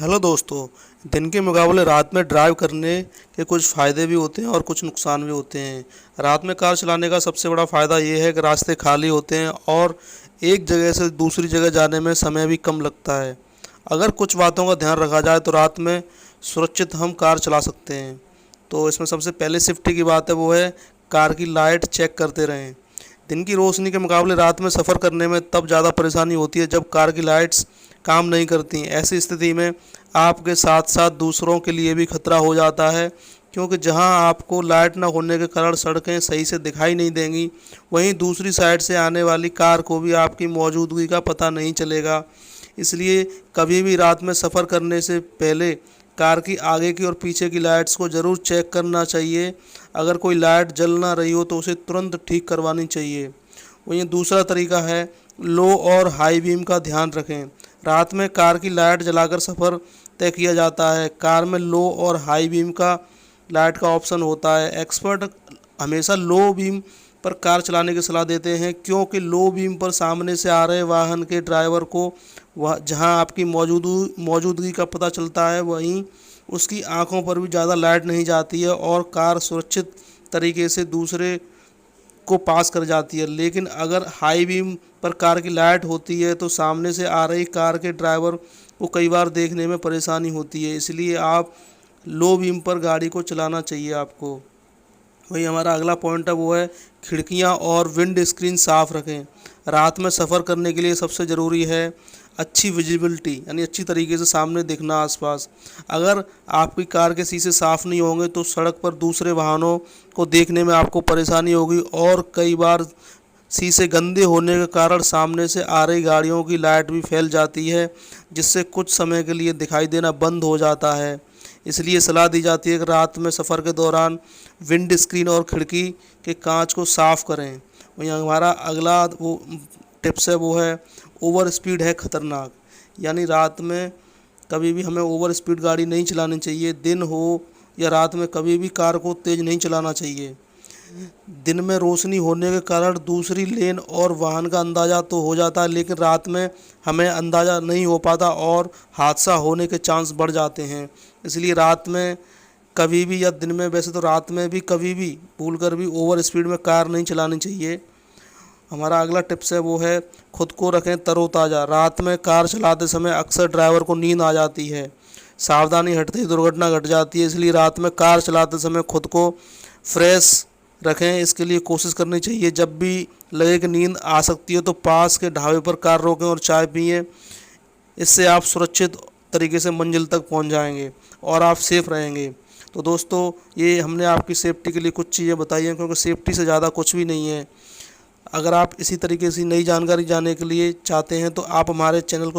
Hello दोस्तों। दिन के मुकाबले रात में ड्राइव करने के कुछ फ़ायदे भी होते हैं और कुछ नुकसान भी होते हैं। रात में कार चलाने का सबसे बड़ा फ़ायदा ये है कि रास्ते खाली होते हैं और एक जगह से दूसरी जगह जाने में समय भी कम लगता है। अगर कुछ बातों का ध्यान रखा जाए तो रात में सुरक्षित हम कार चला सकते हैं। तो इसमें सबसे पहले सेफ्टी की बात है, वो है कार की लाइट चेक करते रहें। दिन की रोशनी के मुकाबले रात में सफ़र करने में तब ज़्यादा परेशानी होती है जब कार की लाइट्स काम नहीं करती। ऐसी स्थिति में आपके साथ साथ दूसरों के लिए भी खतरा हो जाता है, क्योंकि जहां आपको लाइट न होने के कारण सड़कें सही से दिखाई नहीं देंगी, वहीं दूसरी साइड से आने वाली कार को भी आपकी मौजूदगी का पता नहीं चलेगा। इसलिए कभी भी रात में सफ़र करने से पहले कार की आगे की और पीछे की लाइट्स को ज़रूर चेक करना चाहिए। अगर कोई लाइट जल ना रही हो तो उसे तुरंत ठीक करवानी चाहिए। वहीं दूसरा तरीका है लो और हाई बीम का ध्यान रखें। रात में कार की लाइट जलाकर सफ़र तय किया जाता है। कार में लो और हाई बीम का लाइट का ऑप्शन होता है। एक्सपर्ट हमेशा लो बीम पर कार चलाने की सलाह देते हैं, क्योंकि लो बीम पर सामने से आ रहे वाहन के ड्राइवर को वह जहां आपकी मौजूदगी का पता चलता है, वहीं उसकी आंखों पर भी ज़्यादा लाइट नहीं जाती है और कार सुरक्षित तरीके से दूसरे को पास कर जाती है। लेकिन अगर हाई बीम पर कार की लाइट होती है तो सामने से आ रही कार के ड्राइवर को कई बार देखने में परेशानी होती है। इसलिए आप लो बीम पर गाड़ी को चलाना चाहिए आपको। वही हमारा अगला पॉइंट है, वो है खिड़कियां और विंड स्क्रीन साफ़ रखें। रात में सफ़र करने के लिए सबसे ज़रूरी है अच्छी विजिबिलिटी, यानी अच्छी तरीके से सामने दिखना आसपास। अगर आपकी कार के शीशे साफ़ नहीं होंगे तो सड़क पर दूसरे वाहनों को देखने में आपको परेशानी होगी और कई बार शीशे गंदे होने के कारण सामने से आ रही गाड़ियों की लाइट भी फैल जाती है, जिससे कुछ समय के लिए दिखाई देना बंद हो जाता है। इसलिए सलाह दी जाती है कि रात में सफ़र के दौरान विंड स्क्रीन और खिड़की के कांच को साफ़ करें। वहीं हमारा अगला वो टिप्स है, वो है ओवर स्पीड है ख़तरनाक। यानी रात में कभी भी हमें ओवर स्पीड गाड़ी नहीं चलानी चाहिए। दिन हो या रात में कभी भी कार को तेज़ नहीं चलाना चाहिए। दिन में रोशनी होने के कारण दूसरी लेन और वाहन का अंदाज़ा तो हो जाता है, लेकिन रात में हमें अंदाज़ा नहीं हो पाता और हादसा होने के चांस बढ़ जाते हैं। इसलिए रात में कभी भी, या दिन में वैसे तो रात में भी कभी भी भूलकर भी ओवर स्पीड में कार नहीं चलानी चाहिए। हमारा अगला टिप्स है, वो है खुद को रखें तरोताज़ा। रात में कार चलाते समय अक्सर ड्राइवर को नींद आ जाती है, सावधानी हटते ही दुर्घटना घट जाती है। इसलिए रात में कार चलाते समय खुद को फ्रेश रखें। इसके लिए कोशिश करनी चाहिए जब भी लगे कि नींद आ सकती है तो पास के ढाबे पर कार रोकें और चाय पिएं। इससे आप सुरक्षित तरीके से मंजिल तक पहुंच जाएंगे और आप सेफ रहेंगे। तो दोस्तों, ये हमने आपकी सेफ्टी के लिए कुछ चीज़ें बताई हैं, क्योंकि सेफ्टी से ज़्यादा कुछ भी नहीं है। अगर आप इसी तरीके से नई जानकारी जानने के लिए चाहते हैं तो आप हमारे चैनल को